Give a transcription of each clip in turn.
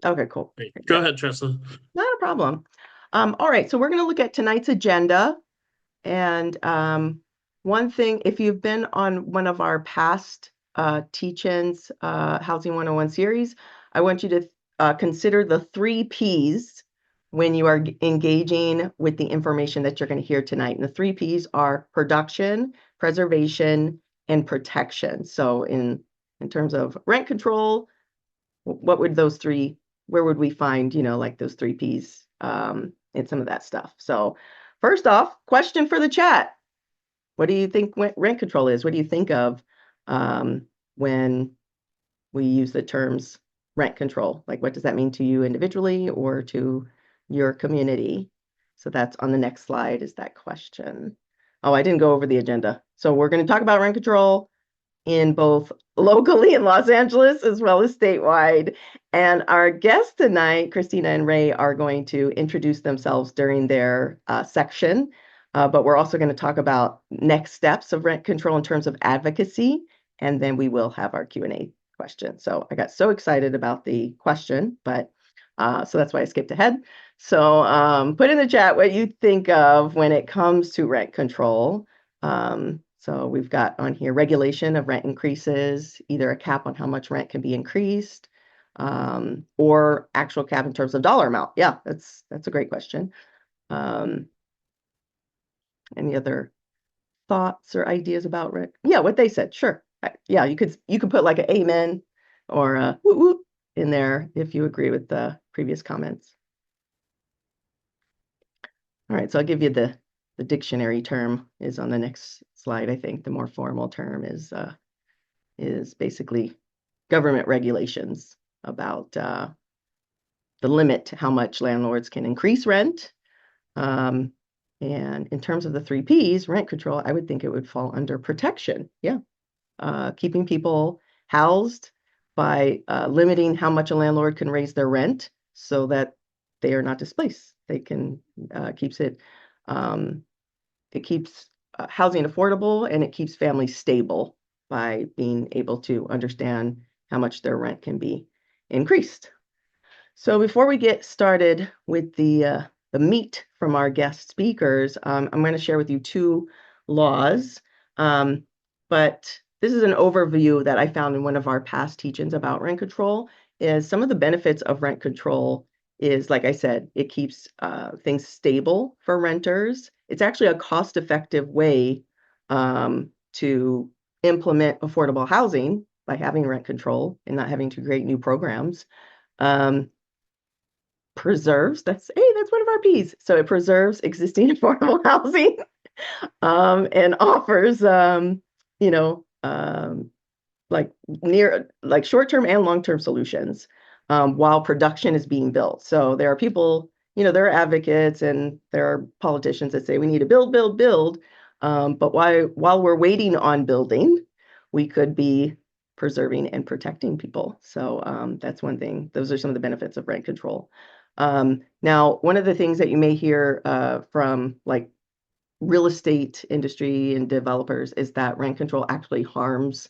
Okay, cool. Great. Very Go good. ahead, Tressa. Not a problem. All right, so we're going to look at tonight's agenda. And one thing, if you've been on one of our past teach-ins, Housing 101 series, I want you to consider the three Ps when you are engaging with the information that you're going to hear tonight. And the three Ps are production, preservation, and protection. So in terms of rent control, what would those three, where would we find, like those three Ps in some of that stuff? So first off, question for the chat. What do you think rent control is? What do you think of when we use the terms rent control? Like, what does that mean to you individually or to your community? So that's on the next slide is that question. Oh, I didn't go over the agenda. So we're going to talk about rent control in both locally in Los Angeles as well as statewide. And our guests tonight, Christina and Ray, are going to introduce themselves during their section. But we're also going to talk about next steps of rent control in terms of advocacy, and then we will have our Q&A question. So I got so excited about the question, but so that's why I skipped ahead. So put in the chat what you think of when it comes to rent control. So we've got on here regulation of rent increases, either a cap on how much rent can be increased, or actual cap in terms of dollar amount. Yeah, that's a great question. Um, any other thoughts or ideas about rent? Yeah, what they said, sure. Yeah, you could put like an amen or a whoop whoop in there if you agree with the previous comments. All right, so I'll give you the dictionary term is on the next slide. I think the more formal term is basically government regulations about the limit to how much landlords can increase rent. Um, and in terms of the three Ps, rent control, I would think it would fall under protection. Yeah, keeping people housed by limiting how much a landlord can raise their rent so that they are not displaced. They can keeps it um, it keeps housing affordable and it keeps families stable by being able to understand how much their rent can be increased. So before we get started with the meat from our guest speakers, I'm going to share with you two laws. But this is an overview that I found in one of our past teachings about rent control. Is some of the benefits of rent control is, like I said, it keeps things stable for renters. It's actually a cost-effective way to implement affordable housing by having rent control and not having to create new programs. Um, Preserves, that's one of our P's. So it preserves existing affordable housing and offers you know like like short-term and long-term solutions while production is being built. So there are people, there are advocates and there are politicians that say we need to build, build, build. But while we're waiting on building, we could be preserving and protecting people. So that's one thing. Those are some of the benefits of rent control. Now, one of the things that you may hear from like real estate industry and developers is that rent control actually harms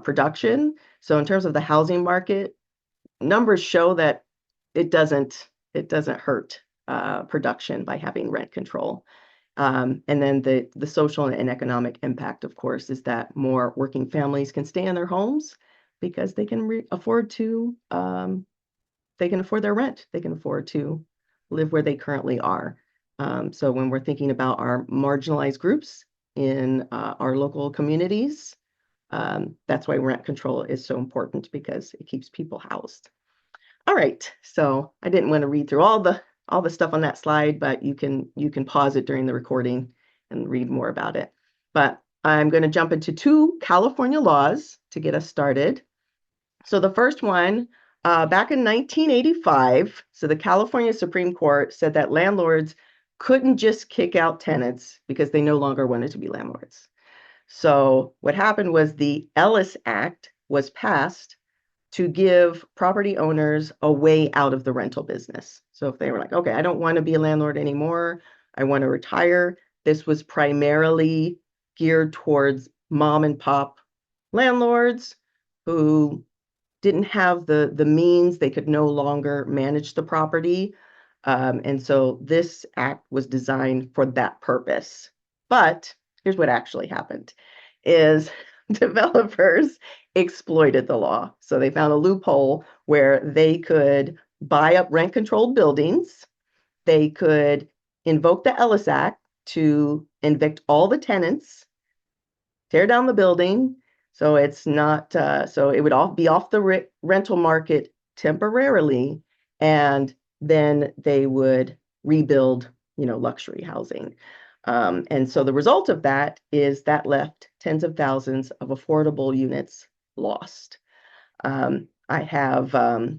production. So in terms of the housing market, numbers show that it doesn't hurt production by having rent control. And then the social and economic impact, of course, is that more working families can stay in their homes because they can afford to they can afford their rent. They can afford to live where they currently are. So when we're thinking about our marginalized groups in our local communities, that's why rent control is so important because it keeps people housed. All right, so I didn't want to read through all the stuff on that slide, but you can pause it during the recording and read more about it. But I'm going to jump into two California laws to get us started. So the first one, back in 1985, so the California Supreme Court said that landlords couldn't just kick out tenants because they no longer wanted to be landlords. So what happened was the Ellis Act was passed to give property owners a way out of the rental business. So if they were like, okay, I don't want to be a landlord anymore, I want to retire, this was primarily geared towards mom and pop landlords who didn't have the means, they could no longer manage the property. And so this act was designed for that purpose. But here's what actually happened is developers exploited the law. So they found a loophole where they could buy up rent-controlled buildings. They could invoke the Ellis Act to evict all the tenants, tear down the building, so it's not so it would all be off the rental market temporarily, and then they would rebuild, luxury housing. And so the result of that is that left tens of thousands of affordable units lost. I have a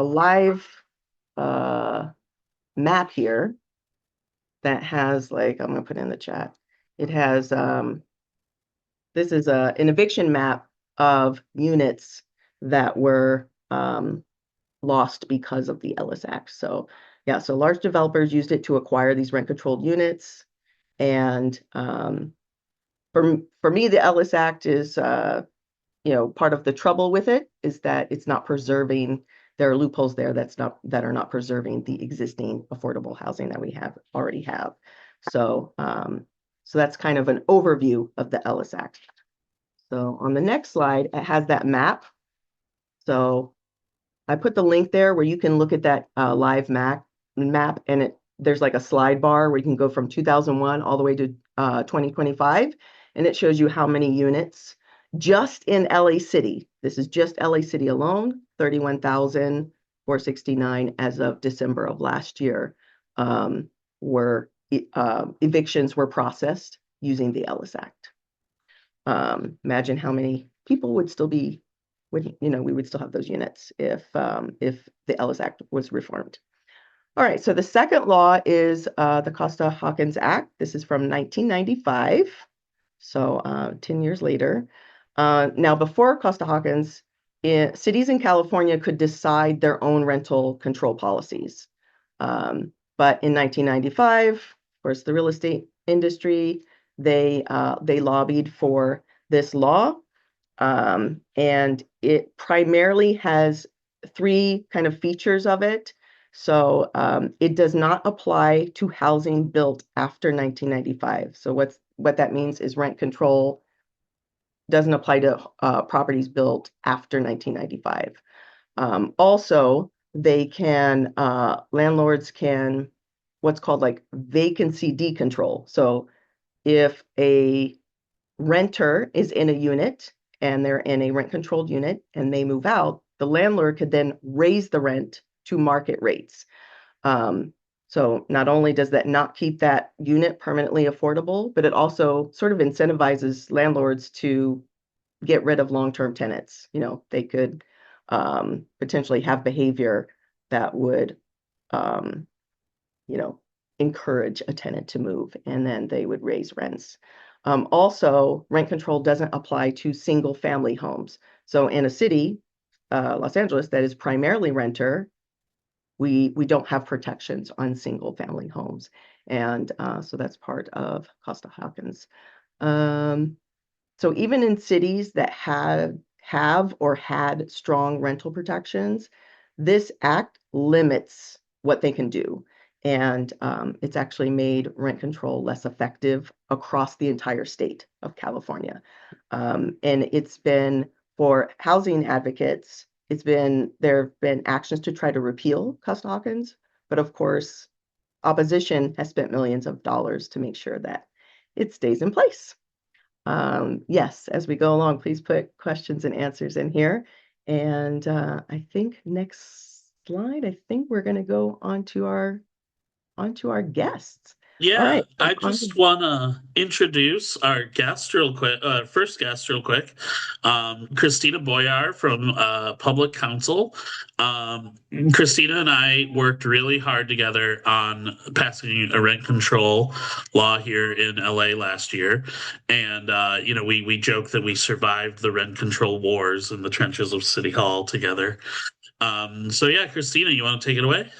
live map here that has, like, I'm gonna put in the chat. It has this is an eviction map of units that were lost because of the Ellis Act. So yeah, so large developers used it to acquire these rent-controlled units. And for me, the Ellis Act is part of the trouble with it is that it's not preserving. There are loopholes there that are not preserving the existing affordable housing that we already have. So so that's kind of an overview of the Ellis Act. So on the next slide, it has that map. So I put the link there where you can look at that live map, and there's like a slide bar where you can go from 2001 all the way to 2025, and it shows you how many units just in LA City. This is just LA City alone, 31,469 as of December of last year, were evictions were processed using the Ellis Act. Imagine how many people would still be, we would still have those units if the Ellis Act was reformed. All right, so the second law is the Costa-Hawkins Act. This is from 1995, so 10 years later. Now, before Costa-Hawkins, cities in California could decide their own rental control policies. But in 1995, of course, the real estate industry, they lobbied for this law, and it primarily has three kind of features of it. So it does not apply to housing built after 1995. So what that means is rent control doesn't apply to properties built after 1995. Also, landlords can what's called like vacancy decontrol. So if a renter is in a unit and they're in a rent-controlled unit and they move out, the landlord could then raise the rent to market rates. So not only does that not keep that unit permanently affordable, but it also sort of incentivizes landlords to get rid of long-term tenants. They could potentially have behavior that would encourage a tenant to move, and then they would raise rents. Also, rent control doesn't apply to single family homes. So in a city, Los Angeles, that is primarily renter, we don't have protections on single family homes. And so that's part of Costa-Hawkins. So even in cities that have or had strong rental protections, this act limits what they can do. And it's actually made rent control less effective across the entire state of California. And it's been, for housing advocates, there have been actions to try to repeal Costa-Hawkins, but of course, opposition has spent millions of dollars to make sure that it stays in place. Yes, as we go along, please put questions and answers in here. And I think next slide, I think we're going to go onto our guests. Yeah, All right. I just want to introduce our guest real quick, first guest real quick, Christina Boyar from Public Counsel. Christina and I worked really hard together on passing a rent control law here in LA last year. And, we joke that we survived the rent control wars in the trenches of City Hall together. So yeah, Christina, you want to take it away?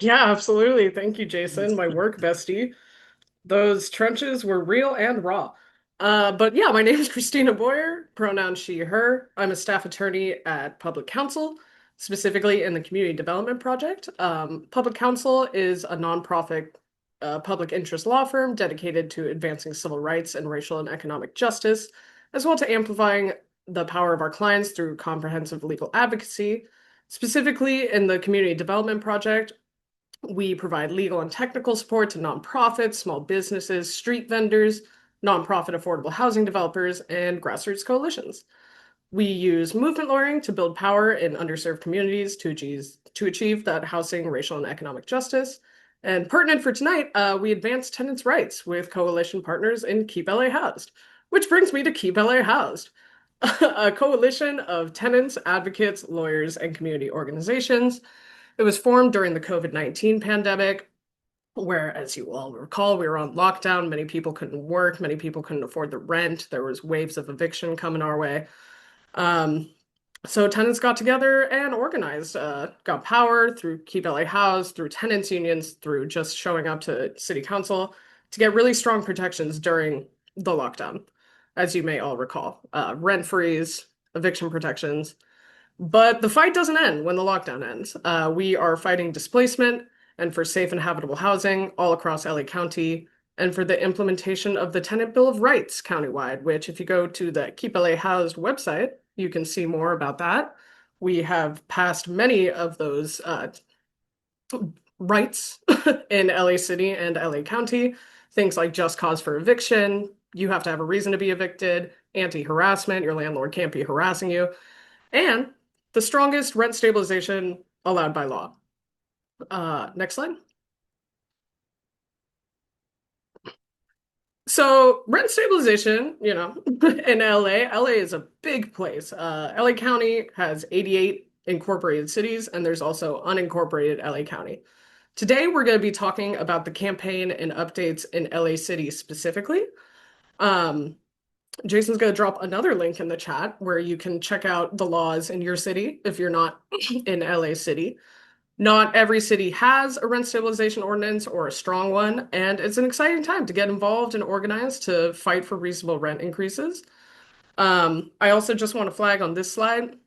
Yeah, absolutely. Thank you, Jason, my work bestie. Those trenches were real and raw. But yeah, my name is Christina Boyer, pronoun she, her. I'm a staff attorney at Public Counsel, specifically in the Community Development Project. Public Counsel is a nonprofit public interest law firm dedicated to advancing civil rights and racial and economic justice, as well to amplifying the power of our clients through comprehensive legal advocacy. Specifically, in the Community Development Project, we provide legal and technical support to nonprofits, small businesses, street vendors, nonprofit affordable housing developers, and grassroots coalitions. We use movement lawyering to build power in underserved communities to achieve that housing, racial, and economic justice. And pertinent for tonight, we advance tenants' rights with coalition partners in Keep LA Housed, which brings me to Keep LA Housed, a coalition of tenants, advocates, lawyers, and community organizations. It was formed during the COVID-19 pandemic, where, as you all recall, we were on lockdown. Many people couldn't work. Many people couldn't afford the rent. There was waves of eviction coming our way. Um, so tenants got together and organized, got power through Keep LA Housed, through tenants unions, through just showing up to city council to get really strong protections during the lockdown, as you may all recall. Rent freeze, eviction protections. But the fight doesn't end when the lockdown ends. We are fighting displacement and for safe and habitable housing all across LA County, and for the implementation of the Tenant Bill of Rights countywide, which, if you go to the Keep LA Housed website, you can see more about that. We have passed many of those rights in LA City and LA County, things like just cause for eviction, you have to have a reason to be evicted, anti-harassment, your landlord can't be harassing you, and the strongest rent stabilization allowed by law. Next slide. So rent stabilization, in LA is a big place. LA County has 88 incorporated cities, and there's also unincorporated LA County. Today, we're going to be talking about the campaign and updates in LA City specifically. Um, Jason's going to drop another link in the chat where you can check out the laws in your city if you're not in LA City. Not every city has a rent stabilization ordinance or a strong one, and it's an exciting time to get involved and organized to fight for reasonable rent increases. I also just want to flag on this slide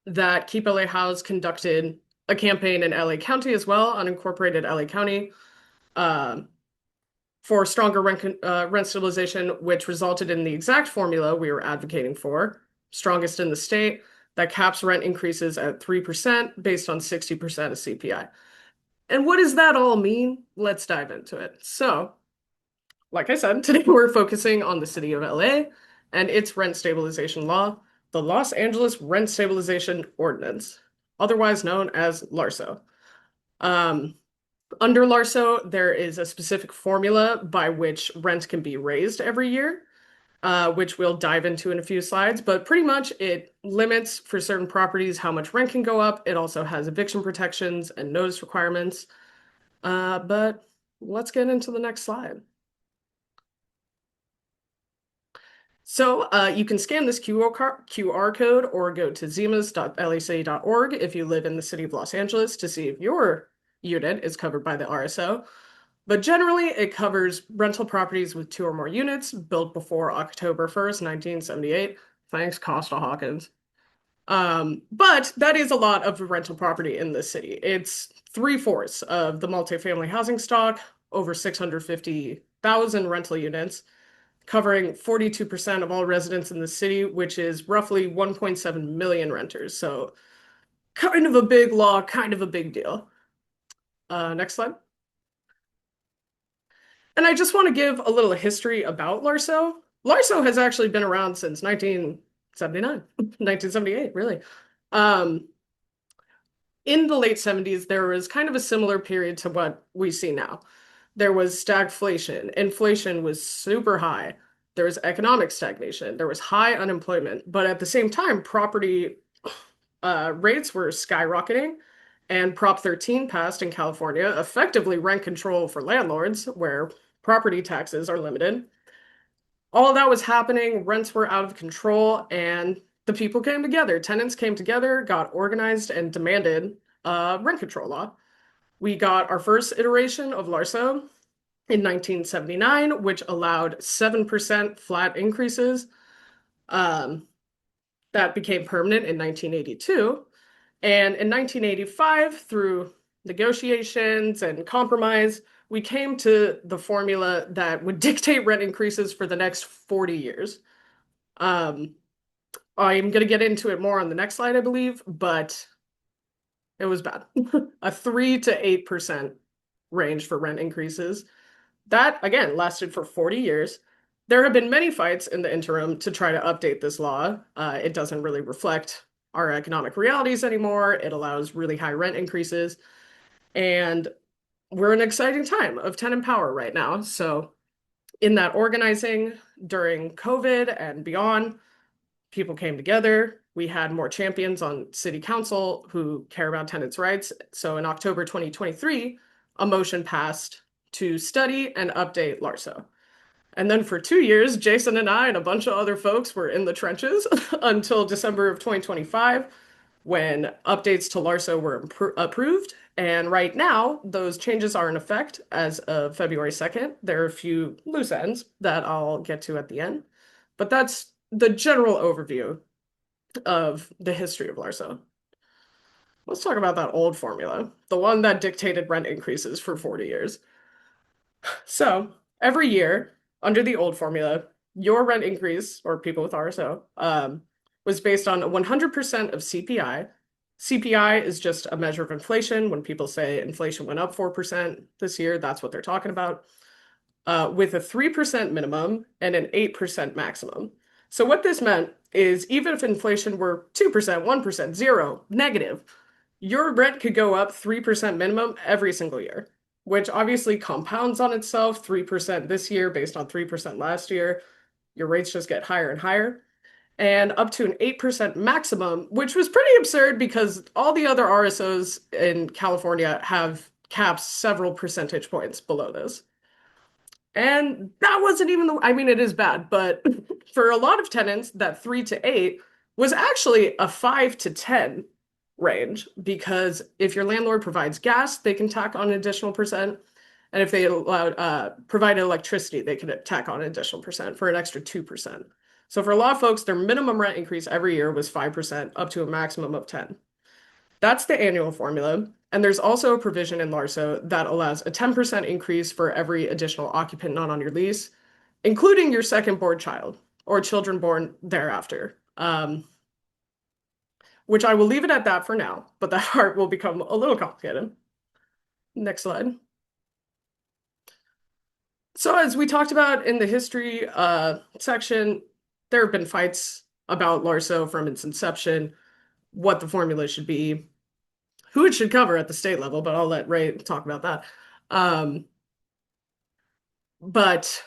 that Keep LA House conducted a campaign in LA County as well, unincorporated LA County, uh, for stronger rent stabilization, which resulted in the exact formula we were advocating for, strongest in the state, that caps rent increases at 3% based on 60% of CPI. And what does that all mean? Let's dive into it. So, like I said, today we're focusing on the city of LA and its rent stabilization law, the Los Angeles Rent Stabilization Ordinance, otherwise known as LARSO. Um, Under LARSO, there is a specific formula by which rent can be raised every year, which we'll dive into in a few slides. But pretty much it limits for certain properties how much rent can go up. It also has eviction protections and notice requirements. But let's get into the next slide. So you can scan this QR code or go to zimas.lacity.org if you live in the city of Los Angeles to see if your unit is covered by the RSO. But generally, it covers rental properties with two or more units built before October 1st, 1978. Thanks, Costa Hawkins. But that is a lot of rental property in this city. It's three-fourths of the multifamily housing stock, over 650,000 rental units, covering 42% of all residents in the city, which is roughly 1.7 million renters. So kind of a big law, kind of a big deal. Next slide. And I just want to give a little history about Larso. Larso has actually been around since 1979, 1978, really. Um, in the late 70s, there was kind of a similar period to what we see now. There was stagflation. Inflation was super high. There was economic stagnation. There was high unemployment. But at the same time, property rates were skyrocketing. And Prop 13 passed in California, effectively rent control for landlords, where property taxes are limited. All of that was happening, rents were out of control, and the people came together. Tenants came together, got organized, and demanded rent control law. We got our first iteration of LARSO in 1979, which allowed 7% flat increases. Um, that became permanent in 1982. And in 1985, through negotiations and compromise, we came to the formula that would dictate rent increases for the next 40 years. Um, I'm going to get into it more on the next slide, I believe, but it was bad. A 3 to 8% range for rent increases. That, again, lasted for 40 years. There have been many fights in the interim to try to update this law. It doesn't really reflect our economic realities anymore. It allows really high rent increases. And we're in an exciting time of tenant power right now. So, in that organizing during COVID and beyond, people came together. We had more champions on city council who care about tenants' rights. So, in October 2023, a motion passed to study and update LARSO. And then for 2 years, Jason and I and a bunch of other folks were in the trenches until December of 2025, when updates to LARSO were approved. And right now, those changes are in effect as of February 2nd. There are a few loose ends that I'll get to at the end. But that's the general overview of the history of LARSO. Let's talk about that old formula, the one that dictated rent increases for 40 years. So every year, under the old formula, your rent increase, or people with RSO, was based on 100% of CPI. CPI is just a measure of inflation. When people say inflation went up 4% this year, that's what they're talking about, with a 3% minimum and an 8% maximum. So what this meant is even if inflation were 2%, 1%, 0, negative, your rent could go up 3% minimum every single year, which obviously compounds on itself. 3% this year based on 3% last year. Your rates just get higher and higher. And up to an 8% maximum, which was pretty absurd because all the other RSOs in California have caps several percentage points below this. And that wasn't even I mean, it is bad, but for a lot of tenants, that 3 to 8 was actually a 5 to 10 range, because if your landlord provides gas, they can tack on an additional percent. And if they provide electricity, they can tack on an additional percent for an extra 2%. So for a lot of folks, their minimum rent increase every year was 5% up to a maximum of 10. That's the annual formula. And there's also a provision in LARSO that allows a 10% increase for every additional occupant not on your lease, including your second born child or children born thereafter. Which I will leave it at that for now, but that part will become a little complicated. Next slide. So as we talked about in the history section, there have been fights about LARSO from its inception, what the formula should be, who it should cover at the state level, but I'll let Ray talk about that. But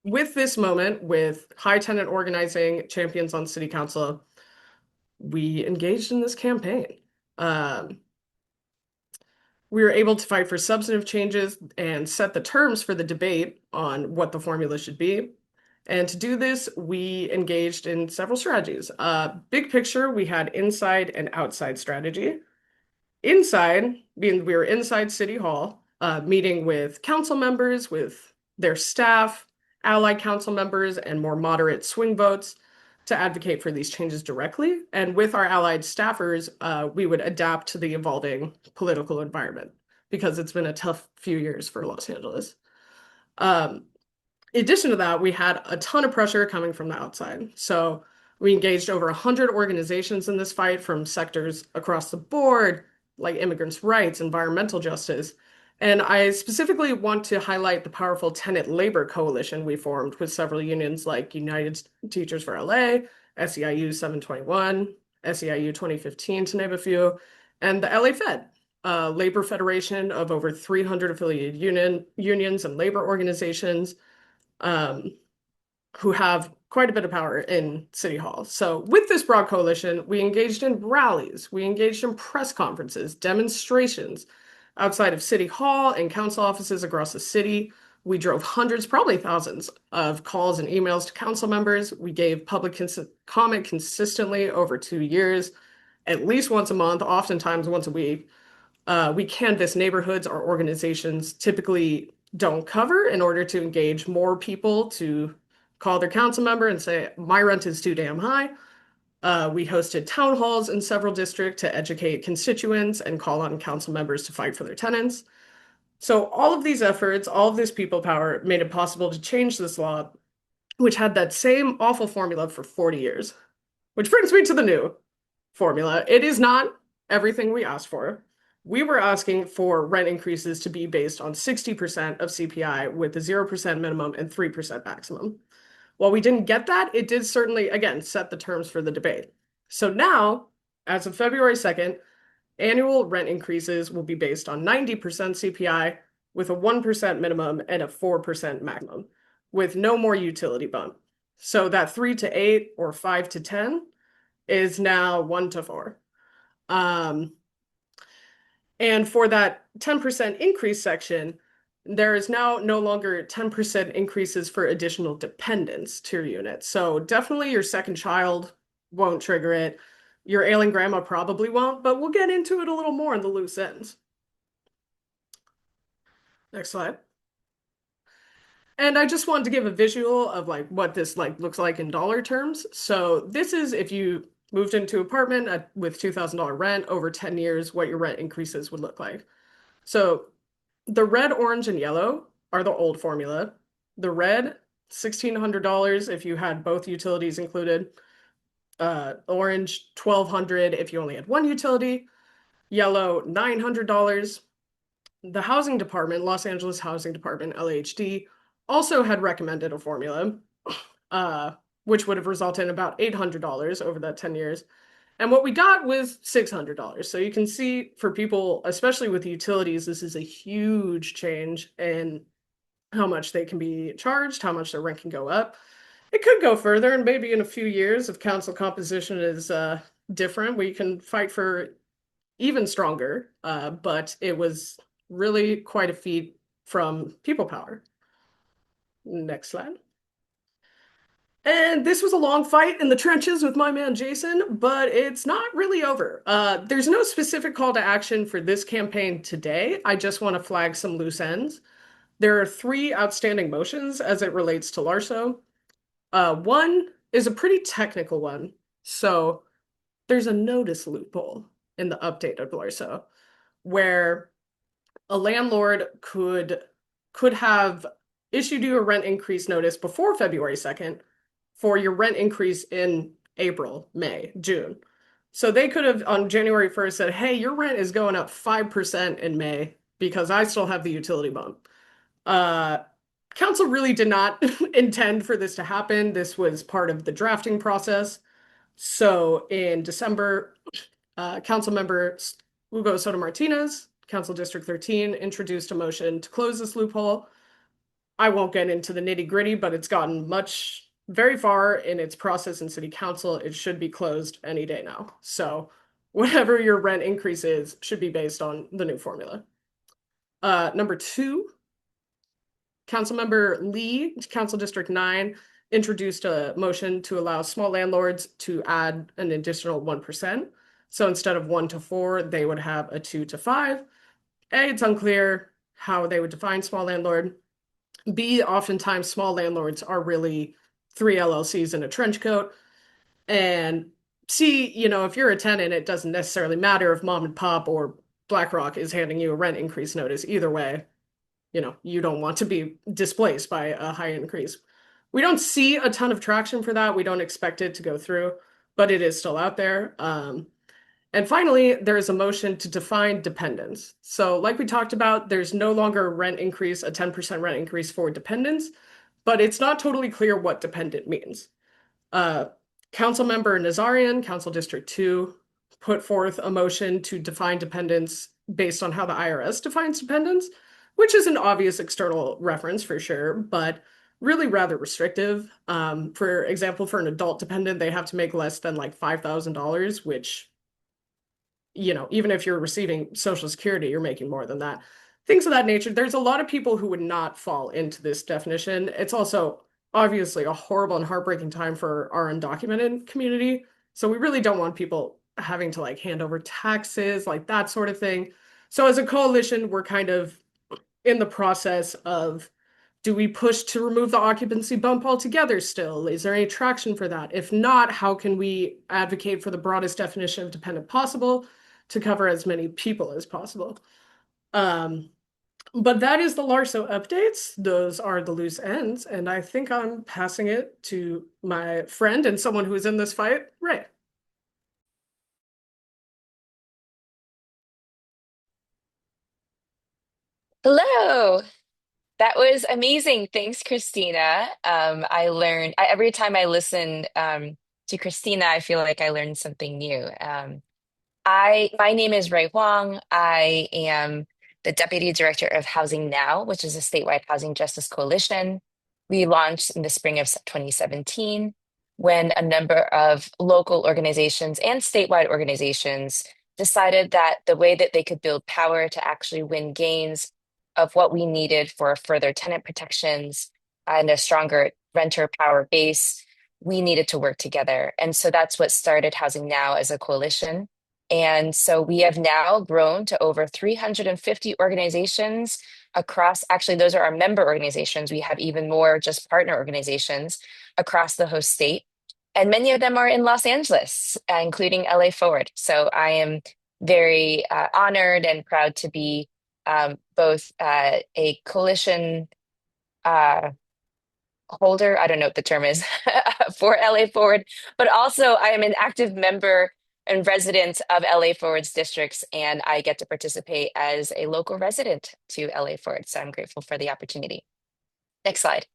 with this moment, with high tenant organizing, champions on city council, we engaged in this campaign. We were able to fight for substantive changes and set the terms for the debate on what the formula should be. And to do this, we engaged in several strategies. Big picture, we had inside and outside strategy. Inside, being we were inside City Hall, meeting with council members, with their staff, allied council members, and more moderate swing votes to advocate for these changes directly. And with our allied staffers, we would adapt to the evolving political environment, because it's been a tough few years for Los Angeles. In addition to that, we had a ton of pressure coming from the outside. So we engaged over 100 organizations in this fight from sectors across the board, like immigrants' rights, environmental justice. And I specifically want to highlight the powerful tenant labor coalition we formed with several unions like United Teachers for LA, SEIU 721, SEIU 2015, to name a few, and the LA Fed, a labor federation of over 300 affiliated unions and labor organizations, who have quite a bit of power in City Hall. So with this broad coalition, we engaged in rallies, we engaged in press conferences, demonstrations outside of City Hall and council offices across the city. We drove hundreds, probably thousands, of calls and emails to council members. We gave public comment consistently over 2 years, at least once a month, oftentimes once a week. We canvassed neighborhoods or organizations, typically don't cover in order to engage more people to call their council member and say, my rent is too damn high. We hosted town halls in several districts to educate constituents and call on council members to fight for their tenants. So all of these efforts, all of this people power made it possible to change this law, which had that same awful formula for 40 years. Which brings me to the new formula. It is not everything we asked for. We were asking for rent increases to be based on 60% of CPI with a 0% minimum and 3% maximum. While we didn't get that, it did certainly, again, set the terms for the debate. So now, as of February 2nd, annual rent increases will be based on 90% CPI with a 1% minimum and a 4% maximum, with no more utility bump. So that 3 to 8 or 5 to 10 is now 1 to 4. And for that 10% increase section, there is now no longer 10% increases for additional dependents to your unit. So definitely your second child won't trigger it. Your ailing grandma probably won't, but we'll get into it a little more in the loose ends. Next slide. And I just wanted to give a visual of like what this like looks like in dollar terms. So this is if you moved into an apartment with $2,000 rent over 10 years, what your rent increases would look like. So the red, orange, and yellow are the old formula. The red, $1,600 if you had both utilities included. Orange, $1,200 if you only had one utility. Yellow, $900. The housing department, Los Angeles Housing Department, LAHD, also had recommended a formula, which would have resulted in about $800 over that 10 years. And what we got was $600. So you can see for people, especially with utilities, this is a huge change in how much they can be charged, how much their rent can go up. It could go further, and maybe in a few years, if council composition is different, we can fight for even stronger. But it was really quite a feat from people power. Next slide. And this was a long fight in the trenches with my man Jason, but it's not really over. There's no specific call to action for this campaign today. I just want to flag some loose ends. There are 3 outstanding motions as it relates to LARSO. One is a pretty technical one. So there's a notice loophole in the updated LARSO where a landlord could have issued you a rent increase notice before February 2nd for your rent increase in April, May, June. So they could have on January 1st said, hey, your rent is going up 5% in May because I still have the utility bump. Council really did not intend for this to happen. This was part of the drafting process. So in December, council member Hugo Soto Martinez, Council District 13, introduced a motion to close this loophole. I won't get into the nitty gritty, but it's gotten very far in its process in city council. It should be closed any day now. So whatever your rent increase is should be based on the new formula. Number 2, Councilmember Lee, Council District 9, introduced a motion to allow small landlords to add an additional 1%. So instead of 1 to 4, they would have a 2 to 5. A, it's unclear how they would define small landlord. B, oftentimes small landlords are really 3 LLCs in a trench coat. And C, if you're a tenant, it doesn't necessarily matter if mom and pop or BlackRock is handing you a rent increase notice. Either way, you don't want to be displaced by a high increase. We don't see a ton of traction for that. We don't expect it to go through, but it is still out there. And finally, there is a motion to define dependents. So like we talked about, there's no longer a rent increase, a 10% rent increase for dependents, but it's not totally clear what dependent means. Councilmember Nazarian, Council District 2, put forth a motion to define dependents based on how the IRS defines dependents, which is an obvious external reference for sure, but really rather restrictive. For example, for an adult dependent, they have to make less than like $5,000, which, even if you're receiving Social Security, you're making more than that. Things of that nature. There's a lot of people who would not fall into this definition. It's also obviously a horrible and heartbreaking time for our undocumented community. So we really don't want people having to hand over taxes, like that sort of thing. So as a coalition, we're kind of in the process of, do we push to remove the occupancy bump altogether still? Is there any traction for that? If not, how can we advocate for the broadest definition of dependent possible to cover as many people as possible? Um, but that is the LARSO updates. Those are the loose ends, and I think I'm passing it to my friend and someone who is in this fight, Ray. Hello. That was amazing. Thanks, Christina. Every time I listen to Christina, I feel like I learned something new. My name is Ray Huang. I am the Deputy Director of Housing Now, which is a statewide housing justice coalition. We launched in the spring of 2017 when a number of local organizations and statewide organizations decided that the way that they could build power to actually win gains of what we needed for further tenant protections and a stronger renter power base, we needed to work together. And so that's what started Housing Now as a coalition. And so we have now grown to over 350 organizations across, actually, those are our member organizations. We have even more just partner organizations across the host state. And many of them are in Los Angeles, including LA Forward. So I am very honored and proud to be both a coalition holder, I don't know what the term is for LA Forward, but also I am an active member and resident of LA Forward's districts, and I get to participate as a local resident to LA Forward. So I'm grateful for the opportunity. Next slide.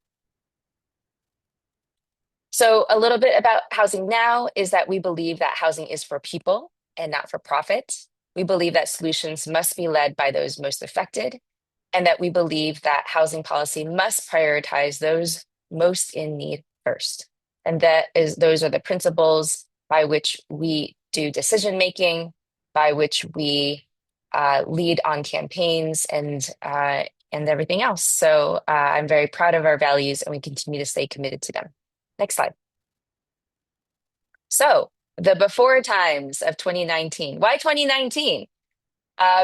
So a little bit about Housing Now is that we believe that housing is for people and not for profit. We believe that solutions must be led by those most affected, and that we believe that housing policy must prioritize those most in need first. And those are the principles by which we do decision making, by which we lead on campaigns and everything else. So I'm very proud of our values, and we continue to stay committed to them. Next slide. So the before times of 2019. Why 2019?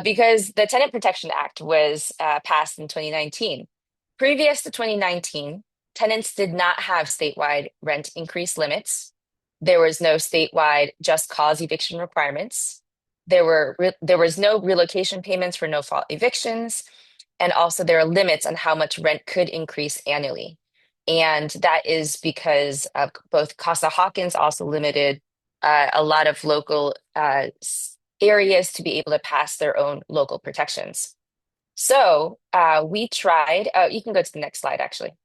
Because the Tenant Protection Act was passed in 2019. Previous to 2019, tenants did not have statewide rent increase limits. There was no statewide just cause eviction requirements. There was no relocation payments for no-fault evictions. And also there are limits on how much rent could increase annually. And that is because of both Costa-Hawkins also limited a lot of local areas to be able to pass their own local protections. So we tried, you can go to the next slide actually.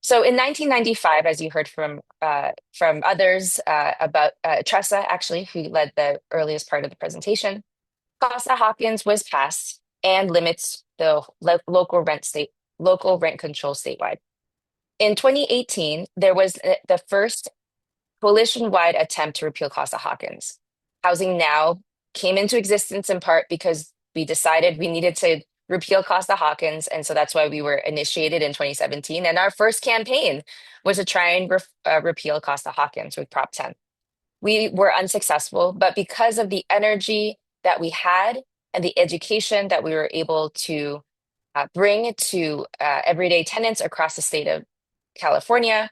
So in 1995, as you heard from others about Tressa actually, who led the earliest part of the presentation, Costa-Hawkins was passed and limits the local rent control statewide. In 2018, there was the first coalition-wide attempt to repeal Costa-Hawkins. Housing Now came into existence in part because we decided we needed to repeal Costa-Hawkins, and so that's why we were initiated in 2017. And our first campaign was to try and repeal Costa-Hawkins with Prop 10. We were unsuccessful, but because of the energy that we had and the education that we were able to bring to everyday tenants across the state of California,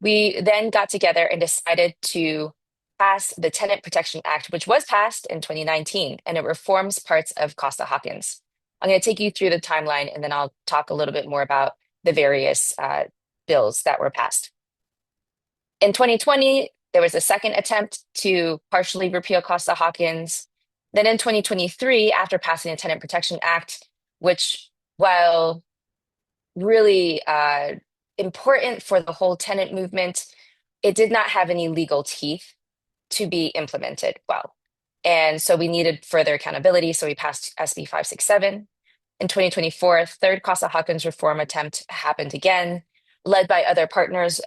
we then got together and decided to pass the Tenant Protection Act, which was passed in 2019, and it reforms parts of Costa-Hawkins. I'm going to take you through the timeline, and then I'll talk a little bit more about the various bills that were passed. In 2020, there was a second attempt to partially repeal Costa-Hawkins. Then in 2023, after passing the Tenant Protection Act, which, while really important for the whole tenant movement, it did not have any legal teeth to be implemented well. And so we needed further accountability. So we passed SB 567. In 2024, third Costa-Hawkins reform attempt happened again, led by other partners.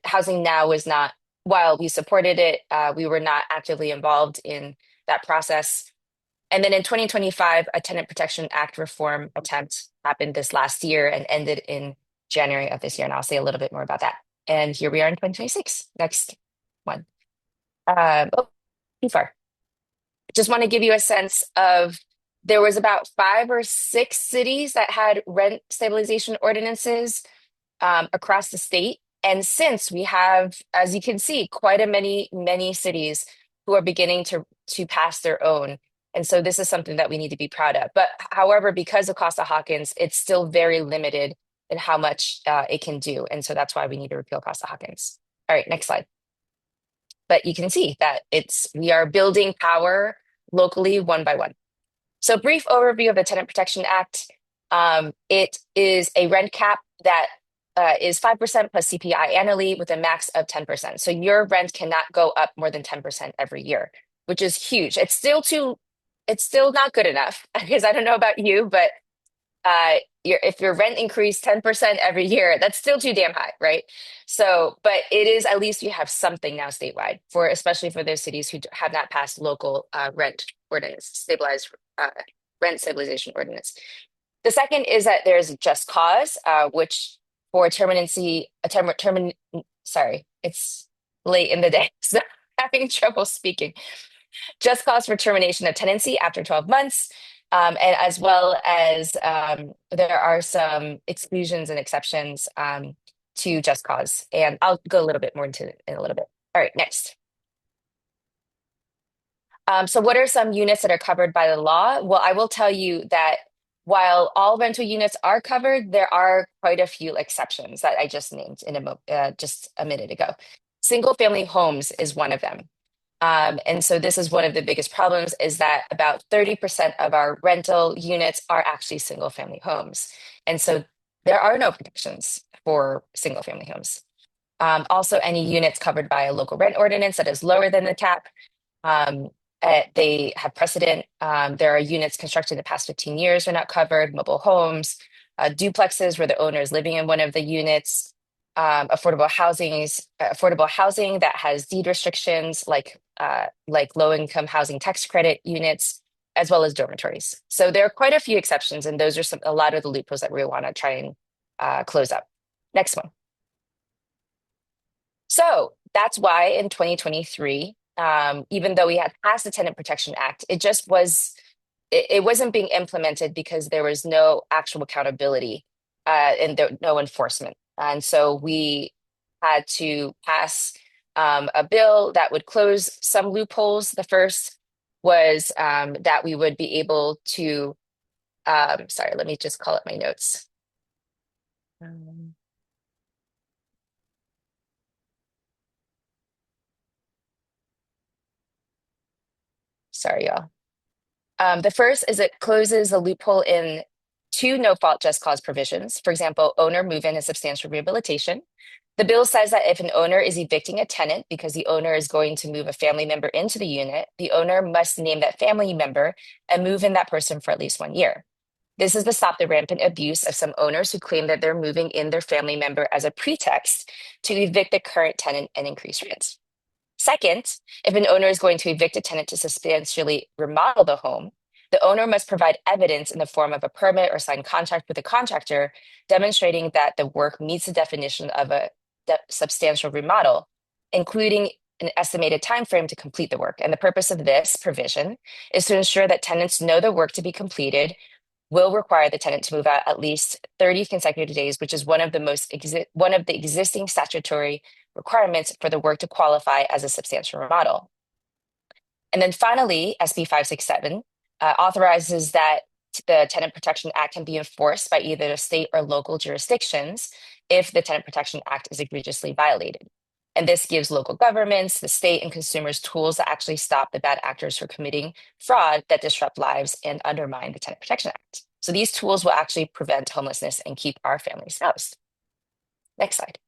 Housing Now was not, while we supported it, we were not actively involved in that process. And then in 2025, a Tenant Protection Act reform attempt happened this last year and ended in January of this year. And I'll say a little bit more about that. And here we are in 2026. Next one. Too far. Just want to give you a sense of There was about 5 or 6 cities that had rent stabilization ordinances across the state. And since we have, as you can see, quite a many cities who are beginning to pass their own. And so this is something that we need to be proud of. But however, because of Costa-Hawkins, it's still very limited in how much it can do. And so that's why we need to repeal Costa-Hawkins. All right, next slide. But you can see that we are building power locally one by one. So brief overview of the Tenant Protection Act. It is a rent cap that is 5% plus CPI annually with a max of 10%. So your rent cannot go up more than 10% every year, which is huge. It's still not good enough because I don't know about you, but if your rent increased 10% every year, that's still too damn high, right? So, but it is, at least you have something now statewide especially for those cities who have not passed local rent stabilization ordinance. The second is that there's a just cause, which for sorry, it's late in the day, so I'm having trouble speaking. Just cause for termination of tenancy after 12 months. And as well as there are some exclusions and exceptions to just cause. And I'll go a little bit more into it in a little bit. All right, next. So what are some units that are covered by the law? Well, I will tell you that while all rental units are covered, there are quite a few exceptions that I just named just a minute ago. Single family homes is one of them. And so this is one of the biggest problems, is that about 30% of our rental units are actually single family homes. And so there are no protections for single family homes. Also, any units covered by a local rent ordinance that is lower than the cap, they have precedent. There are units constructed in the past 15 years are not covered, mobile homes, duplexes where the owner is living in one of the units, affordable housing that has deed restrictions like low income housing tax credit units, as well as dormitories. So there are quite a few exceptions, and those are a lot of the loopholes that we want to try and close up. Next one. So that's why in 2023, even though we had passed the Tenant Protection Act, it wasn't being implemented because there was no actual accountability and no enforcement. And so we had to pass a bill that would close some loopholes. The first was that we would be able to, sorry, let me just call up my notes. Sorry, y'all. The first is it closes a loophole in 2 no-fault just cause provisions. For example, owner move-in and substantial rehabilitation. The bill says that if an owner is evicting a tenant because the owner is going to move a family member into the unit, the owner must name that family member and move in that person for at least 1 year. This is to stop the rampant abuse of some owners who claim that they're moving in their family member as a pretext to evict the current tenant and increase rents. Second, if an owner is going to evict a tenant to substantially remodel the home, the owner must provide evidence in the form of a permit or signed contract with a contractor demonstrating that the work meets the definition of a substantial remodel, including an estimated time frame to complete the work. And the purpose of this provision is to ensure that tenants know the work to be completed will require the tenant to move out at least 30 consecutive days, which is one of the existing statutory requirements for the work to qualify as a substantial remodel. And then finally, SB 567 authorizes that the Tenant Protection Act can be enforced by either the state or local jurisdictions if the Tenant Protection Act is egregiously violated. And this gives local governments, the state, and consumers tools to actually stop the bad actors from committing fraud that disrupt lives and undermine the Tenant Protection Act. So these tools will actually prevent homelessness and keep our families housed. Next slide.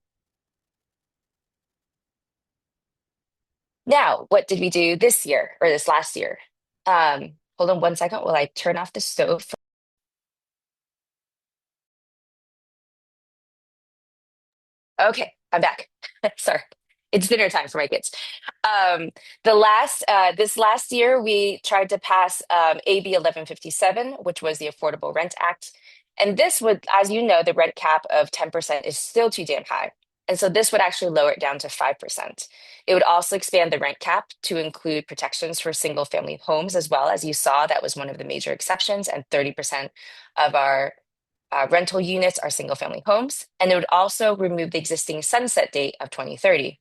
Now, what did we do this year or this last year? Hold on one second while I turn off the stove. Okay, I'm back. Sorry, it's dinner time for my kids. This last year, we tried to pass AB 1157, which was the Affordable Rent Act. And this would, as you know, the rent cap of 10% is still too damn high. And so this would actually lower it down to 5%. It would also expand the rent cap to include protections for single family homes as well. As you saw, that was one of the major exceptions, and 30% of our rental units are single family homes. And it would also remove the existing sunset date of 2030.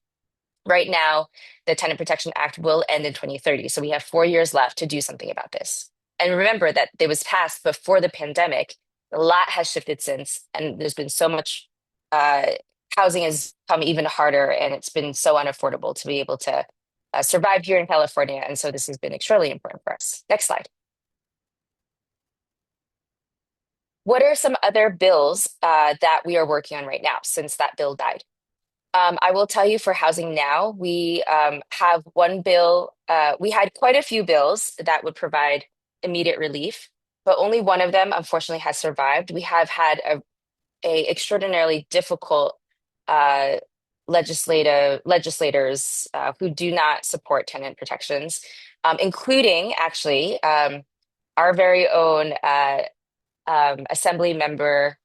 Right now, the Tenant Protection Act will end in 2030. So we have 4 years left to do something about this. And remember that it was passed before the pandemic. A lot has shifted since, and there's been so much housing has come even harder, and it's been so unaffordable to be able to survive here in California. And so this has been extremely important for us. Next slide. What are some other bills that we are working on right now since that bill died? I will tell you for Housing Now, we have one bill. We had quite a few bills that would provide immediate relief, but only one of them, unfortunately, has survived. We have had a extraordinarily difficult legislators who do not support tenant protections, including actually our very own Assembly member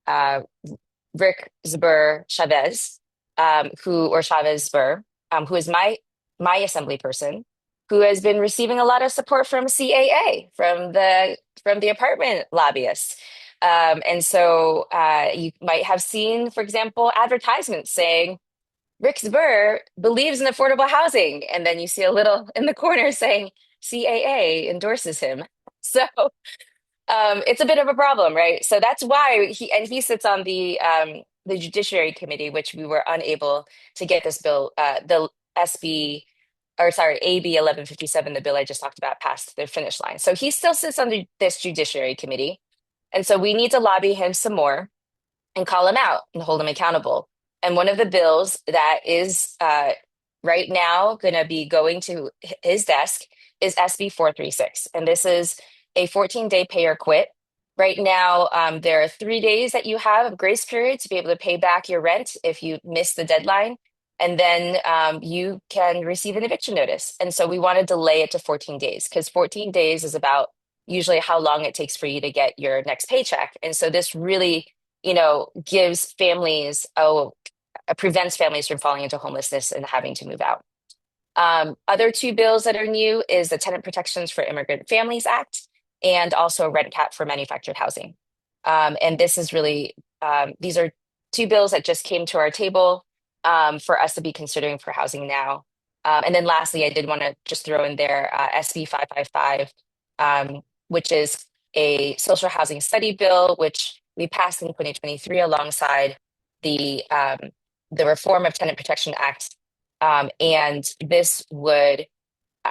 Rick Zbur Chavez, Chavez Zbur, who is my assembly person, who has been receiving a lot of support from CAA, from the apartment lobbyists. And so you might have seen, for example, advertisements saying Rick Zbur believes in affordable housing, and then you see a little in the corner saying CAA endorses him. So it's a bit of a problem, right? So that's why he sits on the Judiciary Committee, which we were unable to get this bill, the AB 1157, the bill I just talked about, past the finish line. So he still sits on this Judiciary Committee, and so we need to lobby him some more and call him out and hold him accountable. And one of the bills that is right now going to be going to his desk is SB 436, and this is a 14-day pay or quit. Right now, there are 3 days that you have of grace period to be able to pay back your rent if you miss the deadline. And then you can receive an eviction notice. And so we want to delay it to 14 days because 14 days is about usually how long it takes for you to get your next paycheck. And so this really, gives families, prevents families from falling into homelessness and having to move out. Other two bills that are new is the Tenant Protections for Immigrant Families Act, and also a rent cap for manufactured housing. And this is really, these are two bills that just came to our table for us to be considering for Housing Now. And then lastly, I did want to just throw in there SB 555, which is a social housing study bill, which we passed in 2023 alongside the Reform of Tenant Protection Act. And this would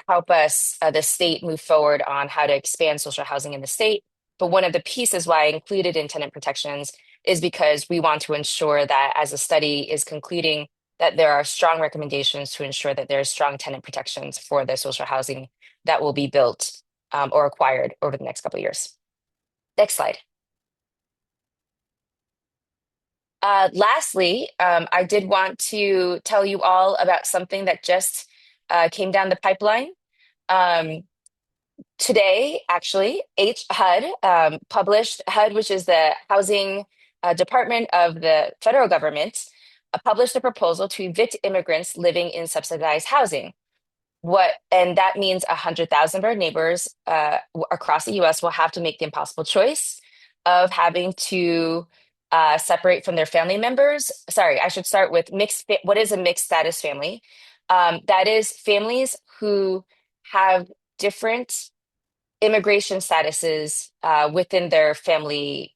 help us, the state, move forward on how to expand social housing in the state. But one of the pieces why I included in tenant protections is because we want to ensure that as a study is concluding that there are strong recommendations to ensure that there are strong tenant protections for the social housing that will be built or acquired over the next couple of years. Next slide. Lastly, I did want to tell you all about something that just came down the pipeline. Today, actually, HUD published, HUD, which is the Housing Department of the federal government, published a proposal to evict immigrants living in subsidized housing. And that means 100,000 of our neighbors across the US will have to make the impossible choice of having to separate from their family members. Sorry, I should start with what is a mixed status family? That is families who have different immigration statuses within their family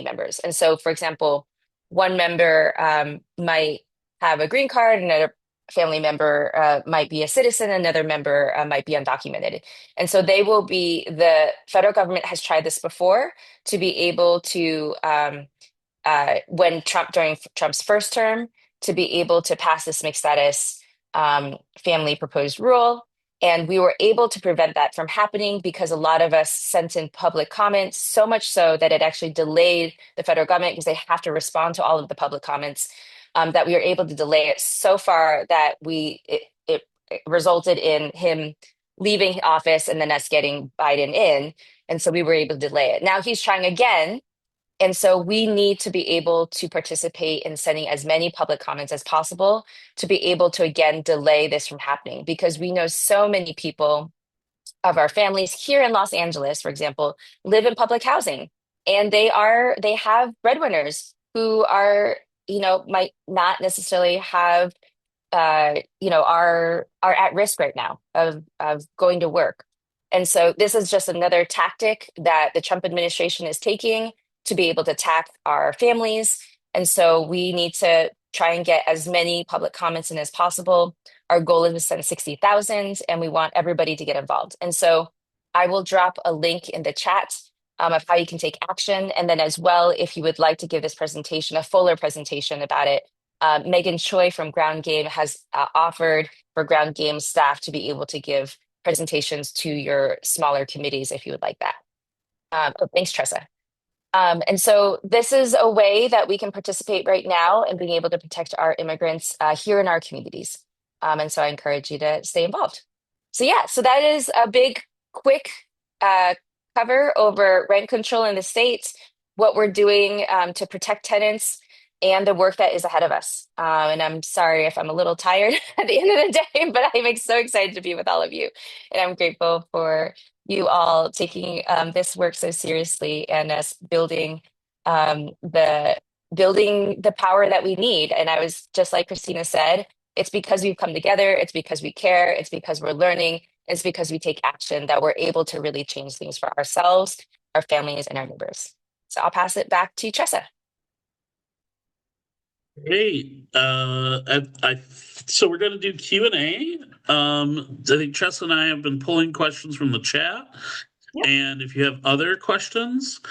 members. And so, for example, one member might have a green card, another family member might be a citizen, another member might be undocumented. And so the federal government has tried this before to be able to, during Trump's first term, to be able to pass this mixed status family proposed rule. And we were able to prevent that from happening because a lot of us sent in public comments, so much so that it actually delayed the federal government because they have to respond to all of the public comments, that we were able to delay it so far that it resulted in him leaving office and then us getting Biden in. And so we were able to delay it. Now he's trying again And so we need to be able to participate in sending as many public comments as possible to be able to, again, delay this from happening, because we know so many people of our families here in Los Angeles, for example, live in public housing, and they have breadwinners who are, might not necessarily have are at risk right now of going to work. And so this is just another tactic that the Trump administration is taking to be able to attack our families. And so we need to try and get as many public comments in as possible. Our goal is to send 60,000, and we want everybody to get involved. And so I will drop a link in the chat of how you can take action. And then as well, if you would like to give this presentation, a fuller presentation about it, Megan Choi from Ground Game has offered for Ground Game staff to be able to give presentations to your smaller committees if you would like that. Thanks, Tressa. And so this is a way that we can participate right now in being able to protect our immigrants here in our communities. And so I encourage you to stay involved. So yeah, so that is a big, quick cover over rent control in the state, what we're doing to protect tenants, and the work that is ahead of us. And I'm sorry if I'm a little tired at the end of the day, but I'm so excited to be with all of you. And I'm grateful for you all taking this work so seriously and us building the power that we need. And I was just like Christina said, it's because we've come together, it's because we care, it's because we're learning, it's because we take action that we're able to really change things for ourselves, our families, and our neighbors. So I'll pass it back to Tressa. Hey, so we're going to do Q&A. I think Tressa and I have been pulling questions from the chat. Yep. And if you have other questions,